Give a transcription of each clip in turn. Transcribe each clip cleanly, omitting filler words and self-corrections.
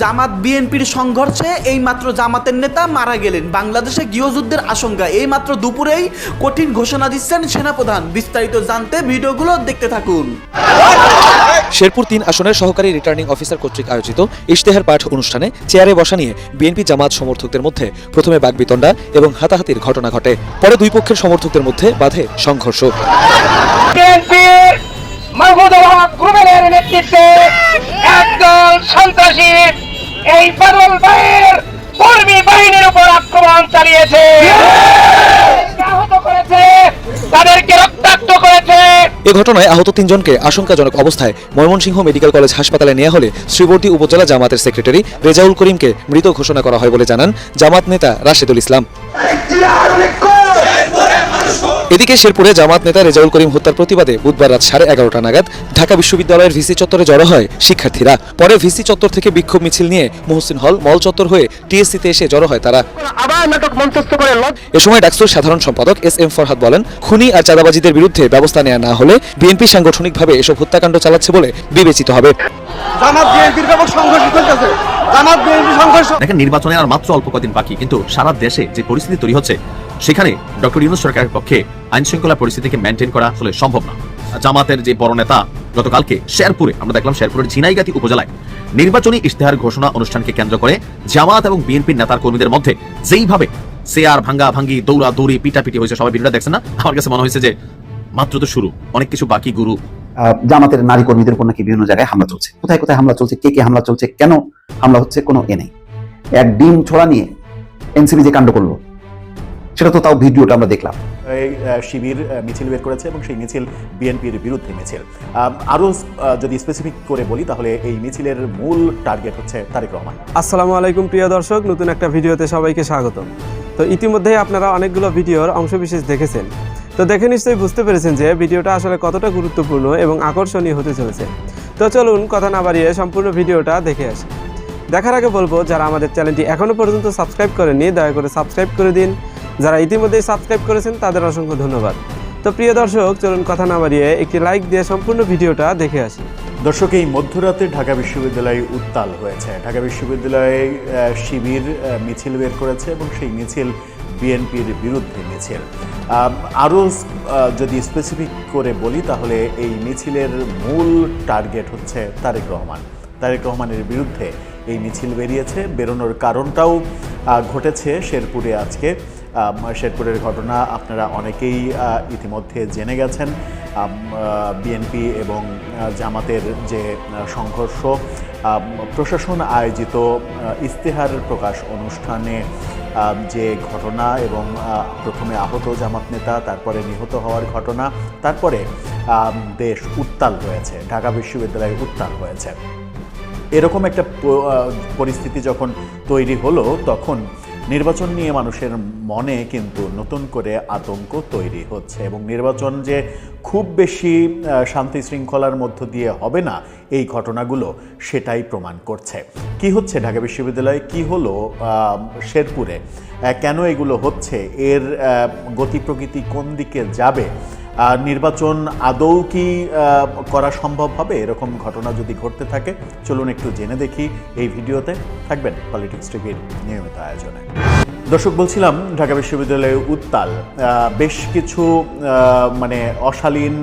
জামাত বিএনপির সংঘর্ষে এইমাত্র জামাতের নেতা মারা গেলেন। বাংলাদেশে গৃহযুদ্ধের আশঙ্কা। এইমাত্র দুপুরেই কঠিন ঘোষণা দিচ্ছেন সেনাপ্রধান। বিস্তারিত জানতে ভিডিওগুলো দেখতে থাকুন। শেরপুর ৩ আসনের সহকারী রিটার্নিং অফিসার কর্তৃক আয়োজিত ইশতেহার পাঠ অনুষ্ঠানে চেয়ারে বসা নিয়ে বিএনপি জামাত সমর্থকদের মধ্যে প্রথমে বাকবিতণ্ডা এবং হাতাহাতির ঘটনা ঘটে। পরে দুই পক্ষের সমর্থকদের মধ্যে বাধে সংঘর্ষ। গ্রুপের নেতৃত্বে একদল সন্ত্রাসী এই বাদল ভাইয়ের কর্মী বাহিনীর উপর আক্রমণ চালিয়েছে, আহত করেছে, তাদেরকে রক্তাক্ত করেছে। এ ঘটনায় আহত ৩ জনকে আশঙ্কাজনক অবস্থায় ময়মনসিংহ মেডিকেল কলেজ হাসপাতালে নেওয়া হলে শ্রীবর্দী উপজেলা জামাতের সেক্রেটারি রেজাউল করিমকে মৃত ঘোষণা করা হয় বলে জানান জামাত নেতা রাশেদুল ইসলাম। এদিকে শেরপুরে জামাত নেতা রেজাউল করিম হত্যার প্রতিবাদে বুধবার রাত 11:30 নাগাদ ঢাকা বিশ্ববিদ্যালয়ের ভিসি চত্বরে জড়ো হয় শিক্ষার্থীরা। পরে ভিসি চত্বর থেকে বিক্ষোভ মিছিল নিয়ে মহসিন হল মল চত্বর হয়ে টিএসসিতে এসে জড়ো হয় তারা। এ সময় ডাকসুর সাধারণ সম্পাদক এস.এম. ফরহাদ বলেন, খুনি আর চাঁদাবাজিদের বিরুদ্ধে ব্যবস্থা নেওয়া না হলে বিএনপি সাংগঠনিকভাবে এসব হত্যাকাণ্ড চালাচ্ছে বলে বিবেচিত হবে। দেখেন, নির্বাচনে আর মাত্র অল্প কদিন বাকি, কিন্তু সারা দেশে যে পরিস্থিতি তৈরি হচ্ছে সেখানে ডক্টর ইউনূস সরকারের পক্ষে আইন শৃঙ্খলা পরিস্থিতিকে মেনটেন করা আসলে সম্ভব না। জামাতের যে বড় নেতা গতকালকে শেরপুরে, আমরা দেখলাম শেরপুরের ঝিনাইগাতি উপজেলায় নির্বাচনী ইশতেহার ঘোষণা অনুষ্ঠানকে কেন্দ্র করে জামাত এবং বিএনপির নেতার কর্মীদের মধ্যে যেইভাবে চেয়ার ভাঙ্গা ভাঙ্গি, দৌড়া দৌড়ি, পিটাপিটি হয়েছে, সবাই ভিডিওটা দেখছেন না? আমার কাছে মনে হয়েছে যে মাত্র তো শুরু, অনেক কিছু বাকি। গুরু জামাতের নারী কর্মীদের উপর নাকি বিভিন্ন জায়গায় হামলা চলছে। কোথায় কোথায় হামলা চলছে, কে কে হামলা চলছে, কেন হামলা হচ্ছে, কোনো নেই। এক ডিম ছোড়া নিয়ে এনসিপি যে কাণ্ড করলো সেটা তো তাও ভিডিওটা আমরা দেখলাম। শিবির মিছিল বের করেছে এবং সেই মিছিল বিএনপির বিরুদ্ধে মিছিল। আরও যদি স্পেসিফিক করে বলি তাহলে এই মিছিলের মূল টার্গেট হচ্ছে তারেক রহমান। আসসালামু আলাইকুম প্রিয় দর্শক, নতুন একটা ভিডিওতে সবাইকে স্বাগতম। তো ইতিমধ্যেই আপনারা অনেকগুলো ভিডিওর অংশবিশেষ দেখেছেন। তো দেখে নিশ্চয়ই বুঝতে পেরেছেন যে ভিডিওটা আসলে কতটা গুরুত্বপূর্ণ এবং আকর্ষণীয় হতে চলেছে। তো চলুন কথা না বাড়িয়ে সম্পূর্ণ ভিডিওটা দেখে আসি। দেখার আগে বলবো, যারা আমাদের চ্যানেলটি এখনও পর্যন্ত সাবস্ক্রাইব করেননি দয়া করে সাবস্ক্রাইব করে দিন। যারা ইতিমধ্যেই সাবস্ক্রাইব করেছেন তাদের অসংখ্য ধন্যবাদ। তো প্রিয় দর্শক, চলুন কথা না বাড়িয়ে একটি লাইক দিয়ে সম্পূর্ণ ভিডিওটা দেখে আসি। দর্শক, এই মধ্যরাতে ঢাকা বিশ্ববিদ্যালয় উত্তাল হয়েছে। ঢাকা বিশ্ববিদ্যালয়ে শিবির মিছিল বের করেছে এবং সেই মিছিল বিএনপির বিরুদ্ধে মিছিল। আরও যদি স্পেসিফিক করে বলি তাহলে এই মিছিলের মূল টার্গেট হচ্ছে তারেক রহমান। তারেক রহমানের বিরুদ্ধে এই মিছিল বেরিয়েছে। বেরোনোর কারণটাও ঘটেছে শেরপুরে আজকে। শেরপুরের ঘটনা আপনারা অনেকেই ইতিমধ্যে জেনে গেছেন। বিএনপি এবং জামাতের যে সংঘর্ষ, প্রশাসন আয়োজিত ইশতেহার প্রকাশ অনুষ্ঠানে যে ঘটনা এবং প্রথমে আহত জামাত নেতা, তারপরে নিহত হওয়ার ঘটনা, তারপরে দেশ উত্তাল হয়েছে, ঢাকা বিশ্ববিদ্যালয় উত্তাল হয়েছে। এরকম একটা পরিস্থিতি যখন তৈরি হলো তখন নির্বাচন নিয়ে মানুষের মনে কিন্তু নতুন করে আতঙ্ক তৈরি হচ্ছে এবং নির্বাচন যে খুব বেশি শান্তি শৃঙ্খলার মধ্য দিয়ে হবে না এই ঘটনাগুলো সেটাই প্রমাণ করছে। কি হচ্ছে ঢাকা বিশ্ববিদ্যালয়ে, কি হলো শেরপুরে, কেন এগুলো হচ্ছে, এর গতি প্রকৃতি কোন দিকে যাবে, নির্বাচন আদৌ কি করা সম্ভব হবে, এরকম ঘটনা যদি ঘটতে থাকে চলুন একটু জেনে দেখি এই ভিডিওতে। থাকবেন পলিটিক্স টিভির নিয়মিত আয়োজনে। দর্শক, বলছিলাম ঢাকা বিশ্ববিদ্যালয়ে উত্তাল, বেশ কিছু অশালীন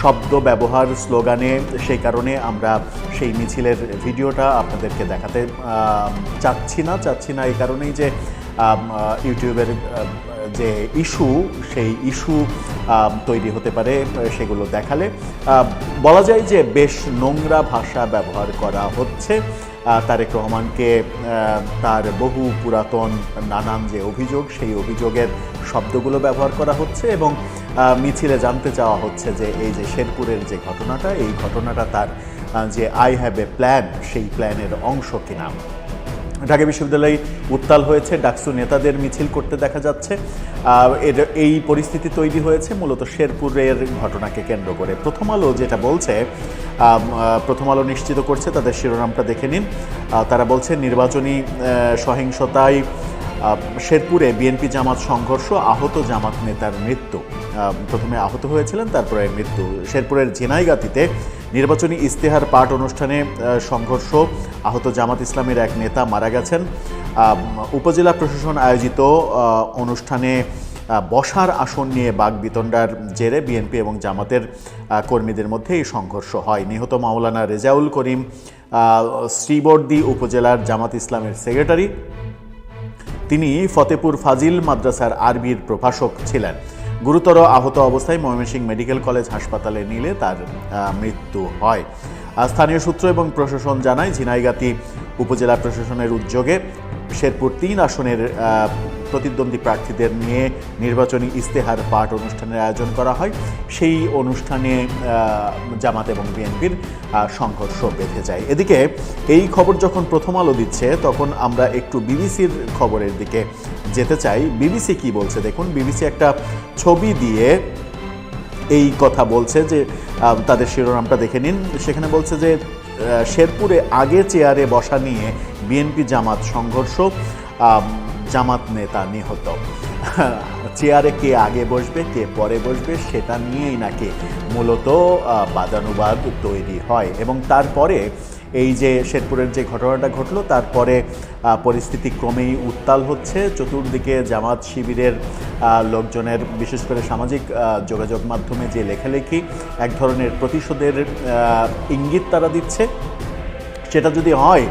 শব্দ ব্যবহার, স্লোগানে, সেই কারণে আমরা সেই মিছিলের ভিডিওটা আপনাদেরকে দেখাতে চাচ্ছি না এই কারণেই যে ইউটিউবের যে ইস্যু, সেই ইস্যু তৈরি হতে পারে। সেগুলো দেখালে বলা যায় যে বেশ নোংরা ভাষা ব্যবহার করা হচ্ছে। তারেক রহমানকে তার বহু পুরাতন নানান যে অভিযোগ, সেই অভিযোগের শব্দগুলো ব্যবহার করা হচ্ছে এবং মিছিলে জানতে চাওয়া হচ্ছে যে এই যে শেরপুরের যে ঘটনাটা, এই ঘটনাটা তার যে আই হ্যাভ এ প্ল্যান, সেই প্ল্যানের অংশ কিনা। ঢাকা বিশ্ববিদ্যালয় উত্তাল হয়েছে, ডাকসু নেতাদের মিছিল করতে দেখা যাচ্ছে। এই পরিস্থিতি তৈরি হয়েছে মূলত শেরপুরের ঘটনাকে কেন্দ্র করে। প্রথম আলো যেটা বলছে, প্রথম আলো নিশ্চিত করছে, তাদের শিরোনামটা দেখে নিন। তারা বলছে নির্বাচনী সহিংসতায় শেরপুরে বিএনপি জামাত সংঘর্ষ, আহত জামাত নেতার মৃত্যু। প্রথমে আহত হয়েছিলেন, তারপরে মৃত্যু। শেরপুরের ঝিনাইগাতিতে নির্বাচনী ইস্তেহার পাঠ অনুষ্ঠানে সংঘর্ষ, আহত জামাত ইসলামের এক নেতা মারা গেছেন। উপজেলা প্রশাসন আয়োজিত অনুষ্ঠানে বসার আসন নিয়ে বাকবিতণ্ডার জেরে বিএনপি এবং জামাতের কর্মীদের মধ্যে এই সংঘর্ষ হয়। নিহত মাওলানা রেজাউল করিম শ্রীবর্দী উপজেলার জামাত ইসলামের সেক্রেটারি। তিনি ফতেপুর ফাজিল মাদ্রাসার আরবির প্রভাষক ছিলেন। গুরুতর আহত অবস্থায় ময়মনসিংহ মেডিকেল কলেজ হাসপাতালে নিলে তার মৃত্যু হয়। স্থানীয় সূত্র এবং প্রশাসন জানায়, ঝিনাইগাতী উপজেলা প্রশাসনের উদ্যোগে শেরপুর 3 আসনের প্রতিদ্বন্দ্বী প্রার্থীদের নিয়ে নির্বাচনী ইস্তেহার পাঠ অনুষ্ঠানের আয়োজন করা হয়। সেই অনুষ্ঠানে জামাত এবং বিএনপির সংঘর্ষ বেঁধে যায়। এদিকে এই খবর যখন প্রথম আলো দিচ্ছে, তখন আমরা একটু বিবিসির খবরের দিকে যেতে চাই। বিবিসি কি বলছে দেখুন। বিবিসি একটা ছবি দিয়ে এই কথা বলছে যে, তাদের শিরোনামটা দেখে নিন। সেখানে বলছে যে শেরপুরে আগে চেয়ারে বসা নিয়ে বিএনপি জামাত সংঘর্ষ, জামাত নেতা নিহত। চেয়ারে কে আগে বসবে কে পরে বসবে সেটা নিয়েই নাকি মূলত বাদানুবাদ তৈরি হয়। এবং তারপরে এই যে শেরপুরের যে ঘটনাটা ঘটলো, তারপরে পরিস্থিতি ক্রমেই উত্তাল হচ্ছে। চতুর্দিকে জামাত শিবিরের লোকজনের, বিশেষ করে সামাজিক যোগাযোগ মাধ্যমে যে লেখালেখি, এক ধরনের প্রতিশোধের ইঙ্গিত তারা দিচ্ছে। সেটা যদি হয়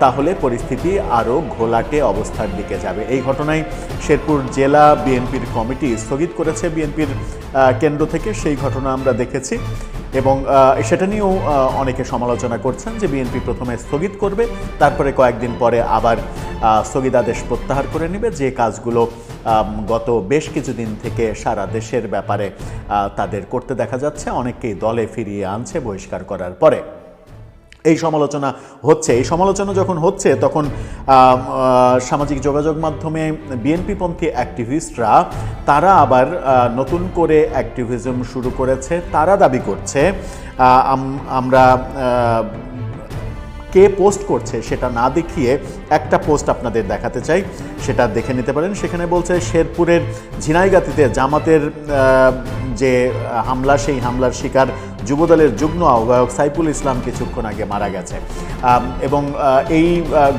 তাহলে পরিস্থিতি আরও ঘোলাটে অবস্থার দিকে যাবে। এই ঘটনায় শেরপুর জেলা বিএনপির কমিটি স্থগিত করেছে বিএনপির কেন্দ্র থেকে। সেই ঘটনা আমরা দেখেছি এবং সেটা নিয়েও অনেকে সমালোচনা করছেন যে বিএনপি প্রথমে স্থগিত করবে, তারপরে কয়েকদিন পরে আবার স্থগিতাদেশ প্রত্যাহার করে নেবে, যে কাজগুলো গত বেশ কিছুদিন থেকে সারা দেশের ব্যাপারে তাদের করতে দেখা যাচ্ছে। অনেককেই দলে ফিরিয়ে আনছে বহিষ্কার করার পরে। এই সমালোচনা হচ্ছে। এই সমালোচনা যখন হচ্ছে, তখন সামাজিক যোগাযোগ মাধ্যমে বিএনপিপন্থী অ্যাক্টিভিস্টরা তারা আবার নতুন করে অ্যাক্টিভিজম শুরু করেছে। তারা দাবি করছে, আমরা কে পোস্ট করছে সেটা না দেখিয়ে একটা পোস্ট আপনাদের দেখাতে চাই, সেটা দেখে নিতে পারেন। সেখানে বলছে, শেরপুরের ঝিনাইগাতীতে জামাতের যে হামলা, সেই হামলার শিকার যুবদলের যুগ্ম আহ্বায়ক সাইফুল ইসলাম কিছুক্ষণ আগে মারা গেছে। এবং এই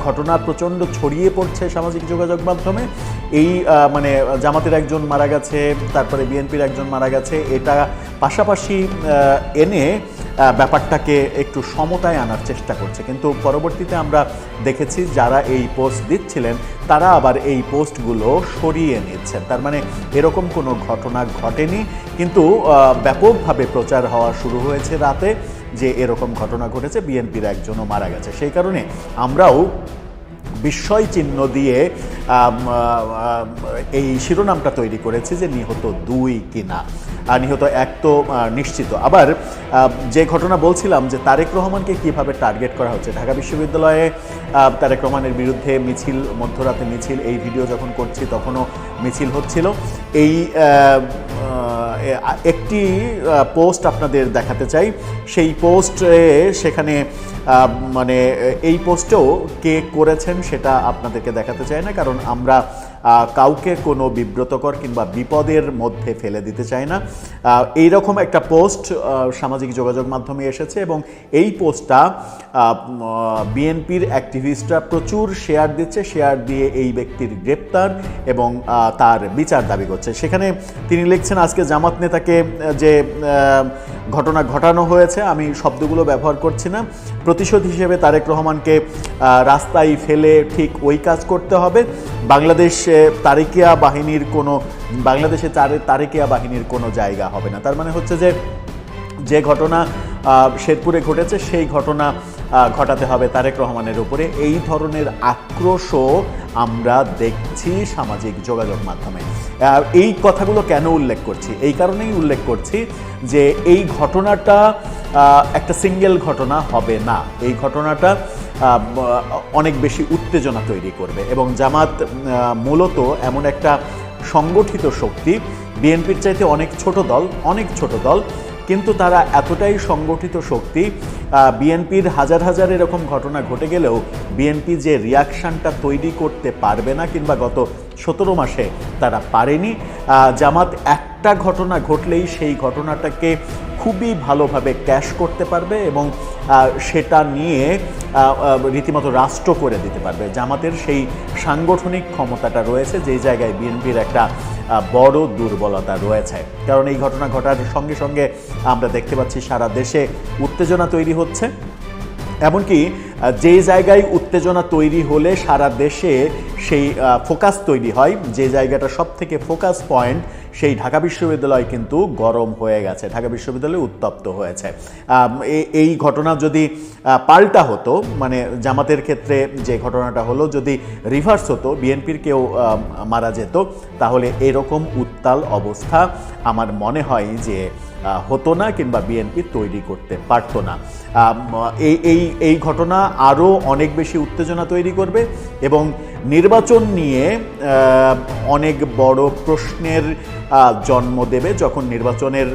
ঘটনা প্রচণ্ড ছড়িয়ে পড়ছে সামাজিক যোগাযোগ মাধ্যমে। এই মানে জামাতের একজন মারা গেছে, তারপরে বিএনপির একজন মারা গেছে, এটা পাশাপাশি এনে ব্যাপারটাকে একটু সমতায় আনার চেষ্টা করছে। কিন্তু পরবর্তীতে আমরা দেখেছি যারা এই পোস্ট দিচ্ছিলেন তারা আবার এই পোস্টগুলো সরিয়ে নিচ্ছেন। তার মানে এরকম কোনো ঘটনা ঘটেনি, কিন্তু ব্যাপকভাবে প্রচার হওয়া শুরু হয়েছে রাতে যে এরকম ঘটনা ঘটেছে, বিএনপির একজনও মারা গেছে। সেই কারণে আমরাও বিস্ময় চিহ্ন দিয়ে এই শিরোনামটা তৈরি করেছি যে নিহত 2 কিনা, নিহত 1 তো নিশ্চিত। আবার যে ঘটনা বলছিলাম যে তারেক রহমানকে কিভাবে টার্গেট করা হচ্ছে, ঢাকা বিশ্ববিদ্যালয়ে তারেক রহমানের বিরুদ্ধে মিছিল, মধ্যরাতে মিছিল, এই ভিডিও যখন করছি তখনও মিছিল হচ্ছিল। এই একটি পোস্ট আপনাদের দেখাতে চাই। সেই পোস্টে সেখানে মানে এই পোস্টেও কে করেছেন সেটা আপনাদেরকে দেখাতে চাই না, কারণ আমরা কাউকে কোনো বিব্রতকর কিংবা বিপদের মধ্যে ফেলে দিতে চাই না। এইরকম একটা পোস্ট সামাজিক যোগাযোগ মাধ্যমে এসেছে এবং এই পোস্টটা বিএনপির অ্যাক্টিভিস্টরা প্রচুর শেয়ার দিচ্ছে। শেয়ার দিয়ে এই ব্যক্তির গ্রেপ্তার এবং তার বিচার দাবি করছে। সেখানে তিনি লিখছেন, আজকে জামাত নেতাকে যে ঘটনা ঘটানো হয়েছে, আমি শব্দগুলো ব্যবহার করছি না, প্রতিশোধ হিসেবে তারেক রহমানকে রাস্তায় ফেলে ঠিক ওই কাজ করতে হবে। বাংলাদেশে তারেকিয়া বাহিনীর কোনো জায়গা হবে না। তার মানে হচ্ছে যে ঘটনা শেরপুরে ঘটেছে সেই ঘটনা ঘটাতে হবে তারেক রহমানের উপরে। এই ধরনের আক্রোশও আমরা দেখছি সামাজিক যোগাযোগ মাধ্যমে। এই কথাগুলো কেন উল্লেখ করছি? এই কারণেই উল্লেখ করছি যে এই ঘটনাটা একটা সিঙ্গেল ঘটনা হবে না। এই ঘটনাটা অনেক বেশি উত্তেজনা তৈরি করবে এবং জামাত মূলত এমন একটা সংগঠিত শক্তি, বিএনপির চাইতে অনেক ছোট দল, কিন্তু তারা এতটাই সংগঠিত শক্তি, বিএনপির হাজার এরকম ঘটনা ঘটে গেলেও বিএনপি যে রিয়াকশানটা তৈরি করতে পারবে না, কিংবা গত 17 মাসে তারা পারেনি। জামাত একটা ঘটনা ঘটলেই সেই ঘটনাটাকে খুবই ভালোভাবে ক্যাশ করতে পারবে এবং সেটা নিয়ে রীতিমতো রাষ্ট্র করে দিতে পারবে। জামাতের সেই সাংগঠনিক ক্ষমতাটা রয়েছে, যেই জায়গায় বিএনপির একটা বড় দুর্বলতা রয়েছে। কারণ এই ঘটনা ঘটার সঙ্গে সঙ্গে আমরা দেখতে পাচ্ছি সারা দেশে উত্তেজনা তৈরি হচ্ছে। এমনকি যে জায়গায় উত্তেজনা তৈরি হলে সারা দেশে সেই ফোকাস তৈরি হয়, যে জায়গাটা সব থেকে ফোকাস পয়েন্ট, সেই ঢাকা বিশ্ববিদ্যালয় কিন্তু গরম হয়ে গেছে, ঢাকা বিশ্ববিদ্যালয় উত্তপ্ত হয়েছে। এই ঘটনা যদি পাল্টা হতো, মানে জামাতের ক্ষেত্রে যে ঘটনাটা হলো যদি রিভার্স হতো, বিএনপির কেউ মারা যেত, তাহলে এরকম উত্তাল অবস্থা আমার মনে হয় যে হতো না, কিংবা বিএনপি তৈরি করতে পারতো না। এই ঘটনা আরও অনেক বেশি উত্তেজনা তৈরি করবে এবং নির্বাচন নিয়ে অনেক বড় প্রশ্নের জন্ম দেবে। যখন নির্বাচনের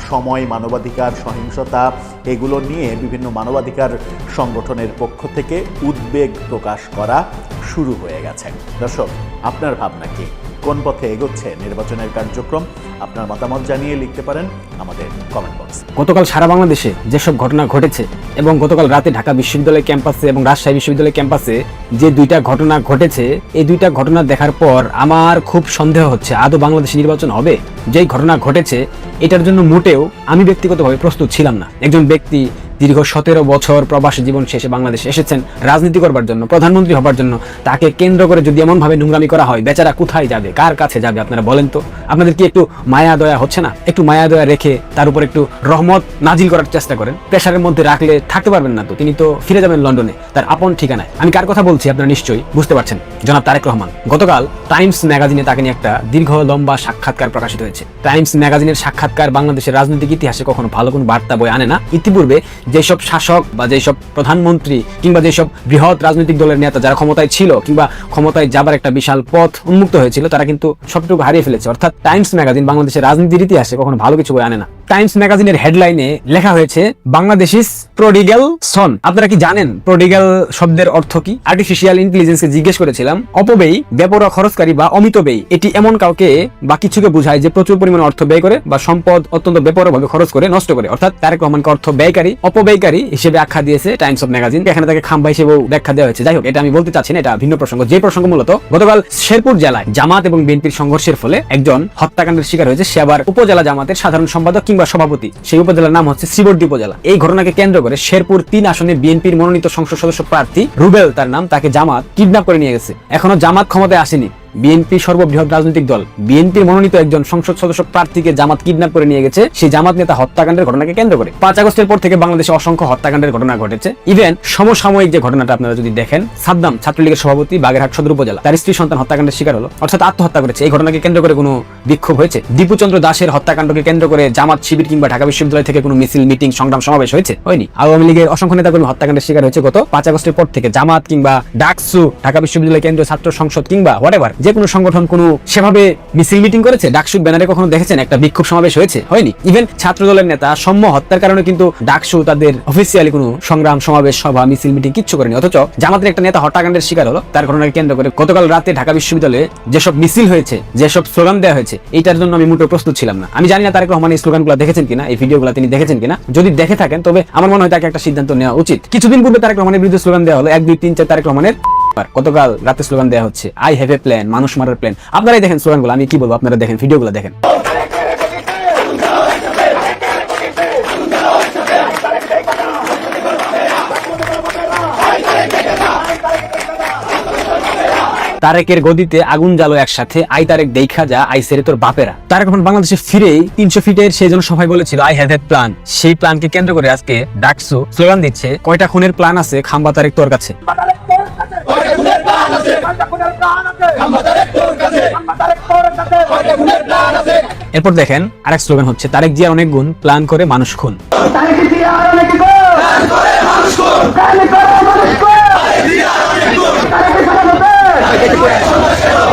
সময় মানবাধিকার, সহিংসতা এগুলো নিয়ে বিভিন্ন মানবাধিকার সংগঠনের পক্ষ থেকে উদ্বেগ প্রকাশ করা শুরু হয়ে গেছে। দর্শক, আপনার ভাবনা কি? কোন পথে এগোচ্ছে নির্বাচনের কার্যক্রম? আপনার মতামত জানিয়ে লিখতে পারেন আমাদের কমেন্ট বক্স। গতকাল সারা বাংলাদেশে যেসব ঘটনা ঘটেছে এবং গতকাল রাতে ঢাকা বিশ্ববিদ্যালয় ক্যাম্পাসে এবং রাজশাহী বিশ্ববিদ্যালয় ক্যাম্পাসে যে দুইটা ঘটনা ঘটেছে, এই দুইটা ঘটনা দেখার পর আমার খুব সন্দেহ হচ্ছে আদৌ বাংলাদেশে নির্বাচন হবে। যেই ঘটনা ঘটেছে এটার জন্য মোটেও আমি ব্যক্তিগতভাবে প্রস্তুত ছিলাম না। একজন ব্যক্তি দীর্ঘ 17 বছর প্রবাসী জীবন শেষে বাংলাদেশে এসেছেন রাজনীতি করবার জন্য, প্রধানমন্ত্রী হবার জন্য, তাকে কেন্দ্র করে যদি এমনভাবে নোংরামি করা হয়, বেচারা কোথায় যাবে, কার কাছে যাবে? আপনারা বলেন তো, আপনাদের কি একটু মায়া দয়া হচ্ছে না? একটু মায়া দয়া রেখে তার উপর একটু রহমত নাজিল করার চেষ্টা করেন। প্রেশারের মধ্যে রাখলে থাকতে পারবেন না, তো তিনি তো ফিরে যাবেন লন্ডনে, তার আপন ঠিকানায়। আমি কার কথা বলছি আপনারা নিশ্চয়ই বুঝতে পারছেন, জনাব তারেক রহমান। গতকাল টাইমস ম্যাগাজিনে তাকে নিয়ে একটা দীর্ঘ লম্বা সাক্ষাৎকার প্রকাশিত হয়েছে। টাইমস ম্যাগাজিনের সাক্ষাৎকার বাংলাদেশের রাজনৈতিক ইতিহাসে কখনো ভালো কোনো বার্তা বয়ে আনে না। ইতিপূর্বে যেসব শাসক বা যেসব প্রধানমন্ত্রী কিংবা যেসব বৃহৎ রাজনৈতিক দলের নেতা যারা ক্ষমতায় ছিল কিংবা ক্ষমতায় যাবার একটা বিশাল পথ উন্মুক্ত হয়েছিল, তারা কিন্তু সবটুকু হারিয়ে ফেলেছে। অর্থাৎ টাইমস ম্যাগাজিন বাংলাদেশের রাজনীতির ইতিহাসে কখনো ভালো কিছু বয়ে আনে না। টাইমস ম্যাগাজিনের হেডলাইনে লেখা হয়েছে বাংলাদেশ ইজ প্রডিগাল সন। আপনারা কি জানেন প্রডিগাল শব্দের অর্থ কি? আর্টিফিশিয়াল ইন্টেলিজেন্সকে জিজ্ঞেস করেছিলাম, অপব্যয়ী, বেপরোয়া খরচকারী বা অমিতব্যয়ী, এটি এমন কাউকে বা কিছুকে বোঝায় যে প্রচুর পরিমাণে অর্থ ব্যয় করে বা সম্পদ অত্যন্ত বেপরোয়াভাবে খরচ করে নষ্ট করে। অর্থাৎ তারেক রহমানকে অর্থ ব্যয়কারী, অপব্যয়কারী হিসেবে আখ্যা দিয়েছে টাইমস অফ ম্যাগাজিন। এখানে তাকে খাম্বা হিসেবেও ব্যাখ্যা দেওয়া হয়েছে। যাই হোক, এটা আমি বলতে চাচ্ছি না, এটা ভিন্ন প্রসঙ্গ। যে প্রসঙ্গ মূলত গতকাল শেরপুর জেলায় জামাত এবং বিএনপির সংঘর্ষের ফলে একজন হত্যাকাণ্ডের শিকার হয়েছে। সে আবার উপজেলা জামাতের সাধারণ সম্পাদক কিংবা সভাপতি। সেই উপজেলার নাম হচ্ছে শ্রীবর্দী উপজেলা। এই ঘটনাকে কেন্দ্র করে শেরপুর 3 আসনে বিএনপির মনোনীত সংসদ সদস্য প্রার্থী রুবেল, তার নাম, তাকে জামাত কিডন্যাপ করে নিয়ে গেছে। এখনো জামাত ক্ষমতায় আসেনি। বিএনপি সর্ববৃহৎ রাজনৈতিক দল, বিএনপির মনোনীত একজন সংসদ সদস্য প্রার্থীকে জামাত কিডন্যাপ করে নিয়ে গেছে সেই জামাত নেতা হত্যাকাণ্ডের ঘটনাকে কেন্দ্র করে। 5 আগস্টের পর থেকে বাংলাদেশে অসংখ্য হত্যাকাণ্ডের ঘটনা ঘটেছে। ইভেন সমসাময়িক যে ঘটনাটা আপনারা যদি দেখেন, সাদ্দাম ছাত্রলীগের সভাপতি বাগেরহাট সদর উপজেলা, তার স্ত্রী সন্তান হত্যাকাণ্ডের শিকার হলো, অর্থাৎ আত্মহত্যা করেছে। এই ঘটনাকে কেন্দ্র করে কোনো বিক্ষোভ হয়েছে? দীপুচন্দ্র দাসের হত্যাকাণ্ডকে কেন্দ্র করে জামাত শিবির কিংবা ঢাকা বিশ্ববিদ্যালয় থেকে কোনো মিছিল, মিটিং, সংগ্রাম, সমাবেশ হয়েছে? হয়নি। আওয়ামী লীগের অসংখ্য নেতাকর্মী হত্যাকাণ্ডের শিকার হয়েছে গত 5 আগস্টের পর থেকে। জামাত কিংবা ডাকসু, ঢাকা বিশ্ববিদ্যালয় কেন্দ্রীয় ছাত্র সংসদ কিংবা হোয়াটএভার যে কোনো সংগঠন কোনো সেভাবে মিছিল মিটিং করেছে? ডাকসুর ব্যানারে কখনো দেখেছেন একটা বিক্ষোভ সমাবেশ হয়েছে? হয়নি। ইভেন ছাত্র দলের নেতা সৌম্য হত্যার কারণে কিন্তু ডাকসু তাদের অফিসিয়ালি কোনো সংগ্রাম, সমাবেশ, সভা, মিছিল, মিটিং কিচ্ছু করেনি। অথচ জামাতের একটা নেতা হত্যাকাণ্ডের শিকার হলো, তার ঘটনাকে কেন্দ্র করে গতকাল রাতে ঢাকা বিশ্ববিদ্যালয়ে যেসব মিছিল হয়েছে, যেসব স্লোগান দেওয়া হয়েছে, এইটার জন্য আমি মোটেও প্রস্তুত ছিলাম না। আমি জানি না তারেক রহমান এই স্লোগানগুলো দেখেছেন কিনা, এই ভিডিওগুলো তিনি দেখেছেন কিনা। যদি দেখে থাকেন তবে আমার মনে হয় তাকে একটা সিদ্ধান্ত নেওয়া উচিত। কিছুদিন পূর্বে তারেক রহমানের বিরুদ্ধে স্লোগান দেওয়া হলো 1, 2, 3, 4 তারেক রহমানের। গতকাল রাতে স্লোগান দেওয়া হচ্ছে আই হ্যাভ এ প্ল্যান, মানুষ মারার প্ল্যান। আপনারাই দেখেন স্লোগানগুলো, আমি কি বলবো, আপনারা দেখেন, ভিডিওগুলো দেখেন। তারেকের গদিতে আগুন জ্বালো একসাথে, আই তারেক দেখা যা, আই সেরে তোর বাপেরা। তারেক রহমান বাংলাদেশে ফিরেই 300 ফিটের সেই জন্য সবাই বলেছিল আই হ্যাভ এ প্ল্যান। সেই প্ল্যানকে কেন্দ্র করে আজকে ডাকসু স্লোগান দিচ্ছে কয়টা খুনের প্ল্যান আছে খাম্বা তারেক তোর কাছে। এরপর দেখেন আরেক স্লোগান হচ্ছে তারেক জিয়ার অনেক গুণ, প্ল্যান করে মানুষ খুন।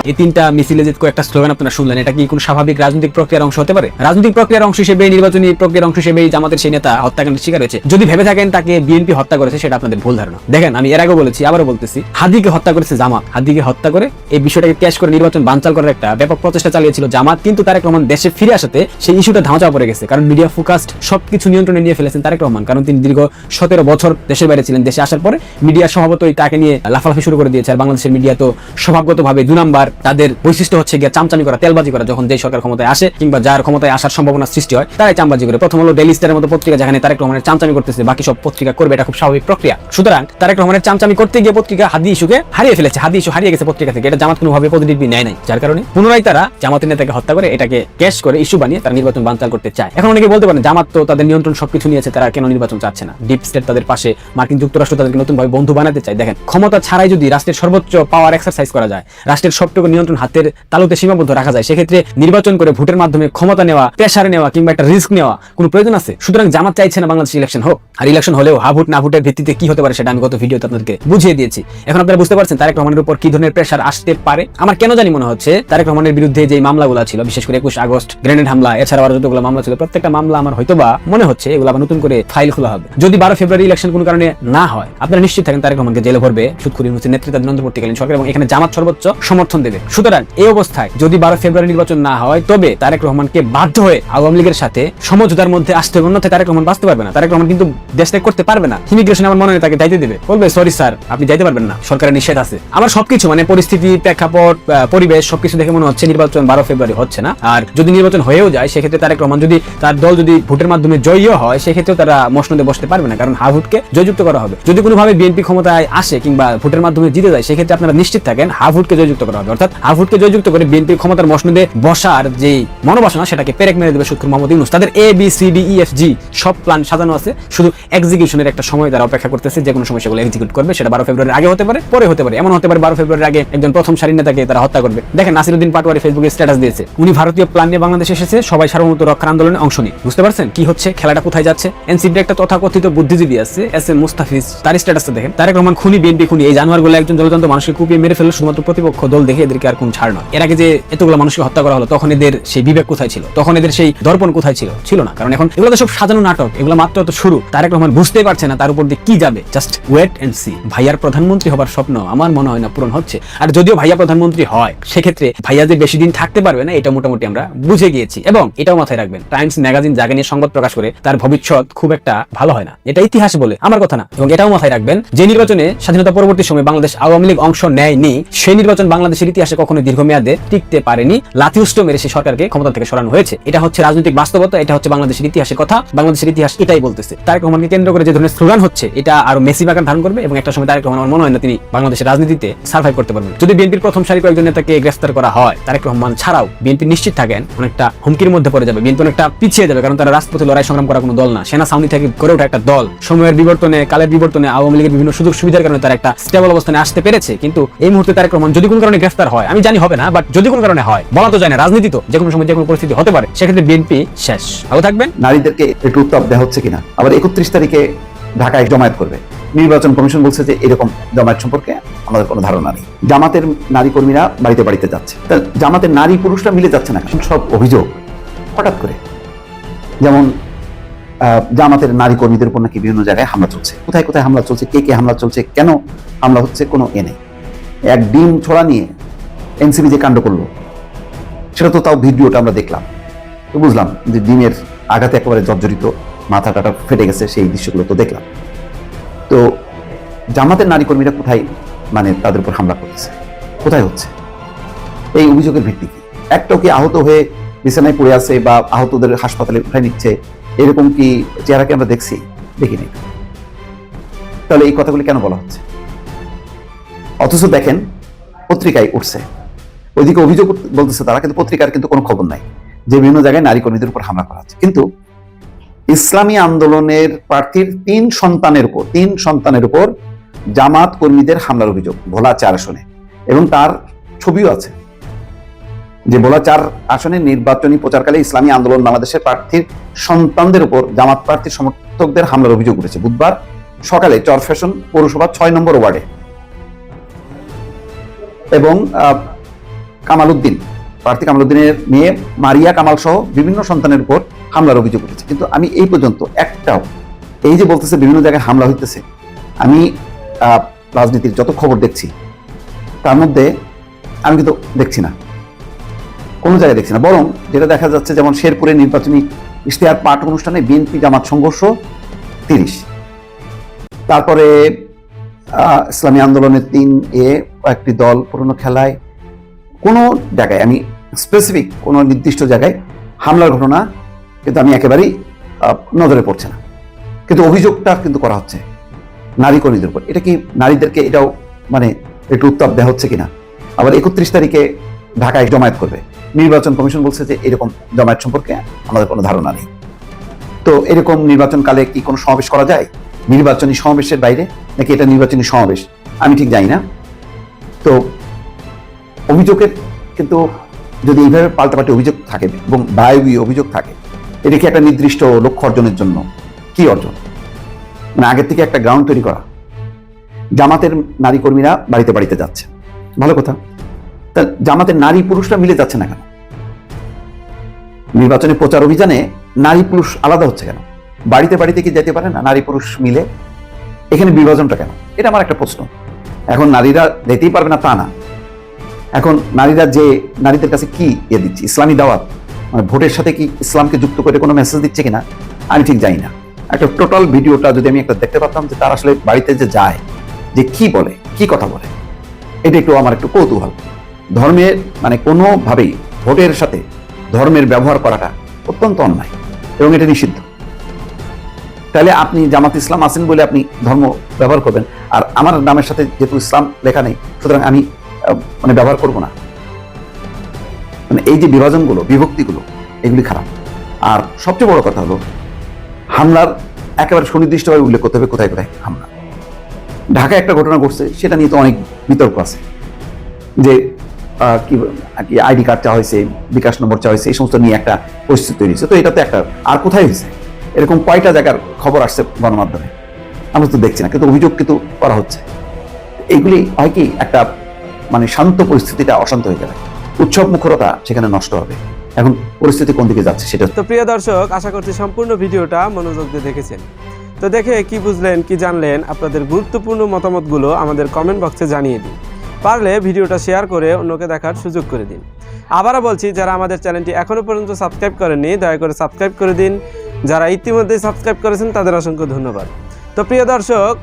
এই তিনটা মিছিলে যে কয়েকটা স্লোগান আপনারা শুনলেন, এটা কি কোনো স্বাভাবিক রাজনৈতিক প্রক্রিয়ার অংশ হতে পারে? রাজনৈতিক প্রক্রিয়ার অংশ হিসেবে, নির্বাচনী প্রক্রিয়ার অংশ হিসেবে জামাতের সেই নেতা হত্যাকাণ্ডের শিকার হয়েছে। যদি ভেবে থাকেন তাকে বিএনপি হত্যা করেছে, সেটা আপনাদের ভুল ধারণা। দেখেন, আমি এর আগে বলেছি, আবারও বলতেছি, হাদিকে হত্যা করেছে জামাত। হাদিকে হত্যা করে এই বিষয়টাকে ক্যাশ করে নির্বাচন বানচাল করার একটা ব্যাপক প্রচেষ্টা চালিয়েছিল জামাত। কিন্তু তারেক রহমান দেশে ফিরে আসাতে সেই ইস্যুটা ধামাচাপা পড়ে গেছে, কারণ মিডিয়া ফোকাসড সবকিছু নিয়ন্ত্রণে নিয়ে ফেলেছেন তারেক রহমান। কারণ তিনি দীর্ঘ 17 বছর দেশের বাইরে ছিলেন। দেশে আসার পরে মিডিয়া স্বভাবতই তাকে নিয়ে লাফালাফি শুরু করে দিয়েছে। আর বাংলাদেশের মিডিয়া তো স্বভাবগতভাবে 2 নাম্বার, তাদের বৈশিষ্ট্য হচ্ছে গিয়ে চামচামি করা, তেলবাজি করা। যখন যে সরকার ক্ষমতায় আসে কিংবা যার ক্ষমতায় আসার সম্ভাবনা সৃষ্টি হয়, তারাই চামবাজি করে। প্রথম হলো ডেইলি স্টারের মতো পত্রিকা, যেখানে তারেক রহমানের চামচামি করতেছে, বাকি সব পত্রিকা করবে, এটা খুব স্বাভাবিক প্রক্রিয়া। সুতরাং তারেক রহমানের চামচামি করতে গিয়ে পত্রিকা হাদি ইস্যুকে হারিয়ে ফেলেছে, হাদি ইস্যু হারিয়ে গেছে পত্রিকা থেকে। এটা জামাত কোনোভাবে পজিটিভলি নেয় নাই, যার কারণে পুনরায় তারা জামাতের নেতাকে হত্যা করে এটাকে ক্যাশ করে ইস্যু বানিয়ে তারা নির্বাচন বানচাল করতে চায়। এখন অনেকে বলতে পারেন জামাত তো তাদের নিয়ন্ত্রণ সবকিছু নিয়েছে, তারা কেন নির্বাচন চাচ্ছে না? ডিপ স্টেট তাদের পাশে, মার্কিন যুক্তরাষ্ট্র তাদেরকে নতুনভাবে বন্ধু বানাতে চায়। দেখেন, ক্ষমতা ছাড়াই যদি রাষ্ট্রের সর্বোচ্চ পাওয়ার এক্সারসাইজ করা যায়, রাষ্ট্রের সবটুকু নিয়ন্ত্রণ হাতের তালুতে সীমাবদ্ধ রাখা যায়, সেক্ষেত্রে নির্বাচন করে ভোটের মাধ্যমে ক্ষমতা নেওয়া, প্রেসারে নেওয়া কিংবা একটা রিস্ক নেওয়া কোনো প্রয়োজন আছে? সুতরাং জামাত চাইছে না বাংলাদেশ ইলেকশন হোক। আর ইলেকশন হলেও হা ভোট না ভোটের ভিত্তিতে কি হতে পারে সেটা আমি গত ভিডিওতে আপনাদেরকে বুঝিয়ে দিয়েছি। এখন আপনারা বুঝতে পারছেন তারেক রহমানের উপর কি ধরনের প্রেসার আসতে পারে। আমার কেন জানি মনে হচ্ছে তারেক রহমানের বিরুদ্ধে যে মামলাগুলো ছিল, বিশেষ করে 21 আগস্ট গ্রেনেড হামলা, এছাড়া আরো যতগুলো মামলা ছিল, প্রত্যেকটা মামলা আমার হয়তোবা মনে হচ্ছে এগুলো আবার নতুন করে ফাইল খোলা হবে। যদি 12 ফেব্রুয়ারি ইলেকশন কোনো কারণে না হয়, আপনারা নিশ্চিত থাকেন তারেক রহমানকে জেলে ভরবে সুদখুরি মুসির নেতৃত্বাধীন অন্তর্বর্তীকালীন সরকার, এবং এখানে জামাত সর্বোচ্চ সমর্থন দেবে। সুতরাং এই অবস্থায় যদি 12 ফেব্রুয়ারি নির্বাচন না হয়, তবে তারেক রহমানকে বাধ্য হয়ে আওয়ামী লীগের সাথে সমঝোতার মধ্যে আসতে হবে, অন্যথায় তারেক রহমান বাঁচতে পারবে না। তারেক রহমান কিন্তু দেশ ত্যাগ করতে পারবে না। ইমিগ্রেশন আমার মনে হয় তাকে যাইতে দেবে, বলবে সরি স্যার আপনি যাইতে পারবেন না, সরকারের নিষেধ আছে। আমার সবকিছু মানে পরিস্থিতি, প্রেক্ষাপট, পরিবেশ সবকিছু দেখে মনে হচ্ছে নির্বাচন 12 ফেব্রুয়ারি হচ্ছে না। আর যদি নির্বাচন হয়েও যায়, সেক্ষেত্রে তারেক রহমান যদি তার দল যদি ভোটের মাধ্যমে জয়ীও হয়, সেক্ষেত্রেও তারা মসনদে বসতে পারবে না, কারণ হা ভোটকে জয়যুক্ত করা হবে। যদি কোনোভাবে বিএনপি ক্ষমতায় আসে কিংবা ভোটের মাধ্যমে জিতে যায়, সেক্ষেত্রে আপনারা নিশ্চিত থাকেন হা ভোটকে জয়যুক্ত করা হবে। অর্থাৎ হা ভোটকে জয়যুক্ত করে বিএনপি ক্ষমতার মসনদে বসার যে মনোবাসনা, সেটাকে পেরেক মেরে দেবে সুদখোর মোহাম্মদ ইউনূস। তাদের ABCDEFG সব প্ল্যান সাজানো আছে, শুধু এক্সিকিউশনের একটা সময় তারা অপেক্ষা করতেছে। যে কোনো সময় সেগুলো এক্সিকিউট করবে, সেটা 12 ফেব্রুয়ারির আগে হতে পারে, পরে হতে পারে। এমন হতে পারে 12 ফেব্রুয়ারির আগে একজন প্রথম সারির নেতাকে তারা হত্যা করবে। দেখেন, নাসিরউদ্দিন পাটোয়ারি ফেসবুকে স্ট্যাটাস দিয়েছে, উনি ভারতীয় প্ল্যান নিয়ে বাংলাদেশে এসেছে, সবাই সার্বভৌমত্ব রক্ষার আন্দোলনে অংশ নিই। বুঝতে পারছেন কি হচ্ছে, খেলাটা কোথায় যাচ্ছে? এনসিপির একটা তথাকথিত বুদ্ধিজীবী আছে SM মুস্তাফিজ, তার স্ট্যাটাসটা দেখেন, তারেক রহমান খুনি, বিএনপি খুনি, এই জানোয়ারগুলো একজন জলজান্ত মানুষকে কুপিয়ে মেরে ফেলে শুধুমাত্র প্রতিপক্ষ দল দেখে, এদেরকে আর কোন ছাড় নয়। এর আগে যে এতগুলো মানুষকে হত্যা করা হলো, তখন এদের সেই বিবেক কোথায় ছিল? তখন এদের সেই দর্পণ কোথায় ছিল? ছিল না। কারণ এখন এগুলো তো সব সাজানো নাটক, এগুলো মাত্র তো শুরু। তারেক রহমান বুঝতেই পারছে না তার উপর দিয়ে কি যাবে। Just wait and see. ভাইয়ার প্রধানমন্ত্রী হবার স্বপ্ন আমার মনে হয় না পূরণ হচ্ছে। আর যদিও ভাইয়া প্রধানমন্ত্রী হয়, সেক্ষেত্রে ভাইয়া যে বেশি দিন থাকতে পারবে না, এটা মোটামুটি আমরা বুঝে গিয়েছি। এবং এটাও মাথায় রাখবেন, টাইমস ম্যাগাজিন জায়গা নিয়ে সংবাদ প্রকাশ করে তার ভবিষ্যৎ খুব একটা ভালো হয় না, এটা ইতিহাস বলে, আমার কথা না। এবং এটাও মাথায় রাখবেন, যে নির্বাচনে স্বাধীনতা পরবর্তী সময় বাংলাদেশ আওয়ামী লীগ অংশ নেয়নি, সেই নির্বাচন বাংলাদেশের ইতিহাসে কখনো দীর্ঘমেয়াদে টিকতে পারেনি। লাথিউষ্ট মেরে সেই সরকারকে ক্ষমতা থেকে সরানো হয়েছে। এটা হচ্ছে রাজনৈতিক বাস্তবতা, এটা হচ্ছে বাংলাদেশের ইতিহাসের কথা, বাংলাদেশের ইতিহাস এটাই বলতেছে। তারেক রহমানকে কেন্দ্র করে যে ধরনের স্লোগান হচ্ছে, এটা আরো মেসি আকার ধারণ করবে, এবং একটা সময় তারেক রহমান আমার মনে হয় না তিনি বাংলাদেশের রাজনীতিতে সার্ভাইভ করতে পারবেন। যদি বিএনপির প্রথম সারি কয়েকজন নেতাকে গ্রেফতার করা হয়, তারেক রহমান ছাড়াও বিএনপি নিশ্চিত থাকেন অনেকটা হুমকির মধ্যে পড়ে যাবে, বিএনপি অনেকটা পিছিয়ে যাবে, কারণ তারা রাজপথে লড়াই সংগ্রাম করা কোনো দল না, সেনা ছাউনি থেকে গড়ে ওঠা একটা দল। সময়ের বিবর্তনে, কালের বিবর্তনে আওয়ামী লীগের বিভিন্ন সুযোগ সুবিধার কারণে তারা একটা স্টেবল অবস্থানে আসতে পেরেছে। কিন্তু এই মুহূর্তে তারেক রহমান যদি কোনো কারণে গ্রেফতার হয়, আমি জানি হবে না, বাট যদি কোনো কারণে হয়, বলা তো যায় না, রাজনীতি তো যে কোনো সময় যে কোনো পরিস্থিতি হতে পারে, সেক্ষেত্রে বিএনপি শেষ। ভালো থাকবেন। নারীদেরকে একটু উত্তাপ দেওয়া হচ্ছে কিনা, আবার 31 তারিখে ঢাকায় জমায়েত করবে, নির্বাচন কমিশন বলছে যে এরকম জমায়েত সম্পর্কে আমাদের কোনো ধারণা নেই। জামাতের নারী কর্মীরা বাড়িতে বাড়িতে যাচ্ছে, তা জামাতের নারী পুরুষরা মিলে যাচ্ছে না, সব অভিযোগ হঠাৎ করে। যেমন জামাতের নারী কর্মীদের উপর নাকি বিভিন্ন জায়গায় হামলা চলছে, কোথায় কোথায় হামলা চলছে, কে কে হামলা চলছে, কেন হামলা হচ্ছে, কোনো নেই। এক ডিম ছোড়া নিয়ে এনসিপি যে কাণ্ড করলো, সেটা তো তাও ভিডিওটা আমরা দেখলাম, তো বুঝলাম যে ডিমের আঘাতে একেবারে জর্জরিত, মাথা টাটা ফেটে গেছে, সেই দৃশ্যগুলো তো দেখলাম। তো জামাতের নারী কর্মীরা কোথায় মানে তাদের উপর হামলা করতেছে, কোথায় হচ্ছে, এই অভিযোগের ভিত্তি কি? একটাও কি আহত হয়ে বিছানায় পড়ে আছে বা আহতদের হাসপাতালে উঠায় নিচ্ছে, এরকম কি চেহারাকে আমরা দেখছি? দেখিনি। তাহলে এই কথাগুলি কেন বলা হচ্ছে? অথচ দেখেন পত্রিকায় উঠছে, ওইদিকে অভিযোগ বলতেছে তারা, কিন্তু পত্রিকার কিন্তু কোনো খবর নাই যে বিভিন্ন জায়গায় নারী কর্মীদের উপর হামলা করা হচ্ছে। কিন্তু ইসলামী আন্দোলনের প্রার্থীর 3 সন্তানের উপর জামাত কর্মীদের হামলার অভিযোগ ভোলা 4 আসনে, এবং তার ছবিও আছে যে ভোলা 4 আসনে নির্বাচনী প্রচারকালে ইসলামী আন্দোলন বাংলাদেশের প্রার্থীর সন্তানদের উপর জামাত প্রার্থীর সমর্থকদের হামলার অভিযোগ উঠেছে বুধবার সকালে চরফ্যাশন পৌরসভা 6 নম্বর ওয়ার্ডে। এবং কামাল উদ্দিন, প্রার্থী কামাল উদ্দিনের মেয়ে মারিয়া কামাল সহ বিভিন্ন সন্তানের উপর হামলার অভিযোগ উঠেছে। কিন্তু আমি এই পর্যন্ত একটাও, এই যে বলতেছে বিভিন্ন জায়গায় হামলা হইতেছে, আমি রাজনীতির যত খবর দেখছি তার মধ্যে আমি কিন্তু দেখছি না, কোনো জায়গায় দেখছি না। বরং যেটা দেখা যাচ্ছে, যেমন শেরপুরে নির্বাচনী ইশতেহার পাঠ অনুষ্ঠানে বিএনপি জামাত সংঘর্ষ 30, তারপরে ইসলামী আন্দোলনের 3A কয়েকটি দল পুরনো খেলায়, কোনো জায়গায় আমি স্পেসিফিক কোনো নির্দিষ্ট জায়গায় হামলার ঘটনা কিন্তু আমি একেবারেই নজরে পড়ছে না। কিন্তু অভিযোগটা কিন্তু করা হচ্ছে নারী কর্মীদের উপর। এটা কি নারীদেরকে এটাও মানে একটু উত্তাপ দেওয়া হচ্ছে কিনা? আবার 31 তারিখে ঢাকায় জমায়েত করবে, নির্বাচন কমিশন বলছে যে এরকম জমায়েত সম্পর্কে আমাদের কোনো ধারণা নেই। তো এরকম নির্বাচনকালে কি কোনো সমাবেশ করা যায় নির্বাচনী সমাবেশের বাইরে, নাকি এটা নির্বাচনী সমাবেশ আমি ঠিক জানি না। তো অভিযোগের কিন্তু যদি এইভাবে পাল্টাপাল্টি অভিযোগ থাকে এবং বায়বীয় অভিযোগ থাকে, এটা কি একটা নির্দিষ্ট লক্ষ্য অর্জনের জন্য? কি অর্জন? মানে আগের থেকে একটা গ্রাউন্ড তৈরি করা। জামাতের নারী কর্মীরা বাড়িতে বাড়িতে যাচ্ছে, ভালো কথা। তা জামাতের নারী পুরুষরা মিলে যাচ্ছে না কেন? নির্বাচনী প্রচার অভিযানে নারী পুরুষ আলাদা হচ্ছে কেন? বাড়িতে বাড়িতে কি যেতে পারে না নারী পুরুষ মিলে? এখানে বিভাজনটা কেন? এটা আমার একটা প্রশ্ন। এখন নারীরা যেতেই পারবে না তা না, এখন নারীরা যে নারীদের কাছে কি দিচ্ছে, ইসলামী দাওয়াত, মানে ভোটের সাথে কি ইসলামকে যুক্ত করে কোনো মেসেজ দিচ্ছে কিনা আমি ঠিক জানি না। একটা টোটাল ভিডিওটা যদি আমি একটা দেখতে পারতাম, যে তারা আসলে বাড়িতে যে যায়, যে কি বলে, কি কথা বলে, এটা একটু আমার একটু কৌতূহল। ধর্মের মানে কোনোভাবেই ভোটের সাথে ধর্মের ব্যবহার করাটা অত্যন্ত অন্যায় এবং এটা নিষিদ্ধ। তাহলে আপনি জামাত ইসলাম আছেন বলে আপনি ধর্ম ব্যবহার করবেন, আর আমার নামের সাথে যেহেতু ইসলাম লেখা নেই সুতরাং আমি মানে ব্যবহার করব না। মানে এই যে বিভাজনগুলো, বিভক্তিগুলো, এগুলি খারাপ। আর সবচেয়ে বড় কথা হলো হামলার একেবারে সুনির্দিষ্টভাবে উল্লেখ করতে হবে কোথায় কোথায় হামলা। ঢাকায় একটা ঘটনা ঘটছে, সেটা নিয়ে তো অনেক বিতর্ক আছে, যে কি আইডি কার্ড চাওয়া হয়েছে, বিকাশ নম্বর চাওয়া হয়েছে, এই সমস্ত নিয়ে একটা পরিস্থিতি তৈরি হয়েছে। তো এটা তো একটা, আর কোথায় হয়েছে এরকম কয়টা জায়গার খবর আসছে গণমাধ্যমে আমরা তো দেখছি না, কিন্তু অভিযোগ কিন্তু করা হচ্ছে। এইগুলি হয় কি একটা মানে শান্ত পরিস্থিতিটা অশান্ত হয়ে যাবে, উৎসব মুখরতা সেখানে নষ্ট হবে। এখন পরিস্থিতি কোন দিকে যাচ্ছে সেটা। তো প্রিয় দর্শক, আশা করছি সম্পূর্ণ ভিডিওটা মনোযোগ দিয়ে দেখেছেন। তো দেখে কি বুঝলেন, কি জানলেন, আপনাদের গুরুত্বপূর্ণ মতামতগুলো আমাদের কমেন্ট বক্সে জানিয়ে দিন। পারলে ভিডিওটা শেয়ার করে অন্যকে দেখার সুযোগ করে দিন। আবারও বলছি, যারা আমাদের চ্যানেলটি এখনো পর্যন্ত সাবস্ক্রাইব করেননি দয়া করে সাবস্ক্রাইব করে দিন। যারা ইতিমধ্যেই সাবস্ক্রাইব করেছেন তাদের অসংখ্য ধন্যবাদ। তো প্রিয় দর্শক,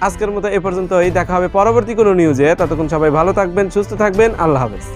আজকের মতো এ পর্যন্তই। দেখা হবে পরবর্তী কোনো নিউজে। ততক্ষণ সবাই ভালো থাকবেন, সুস্থ থাকবেন। আল্লাহ হাফেজ।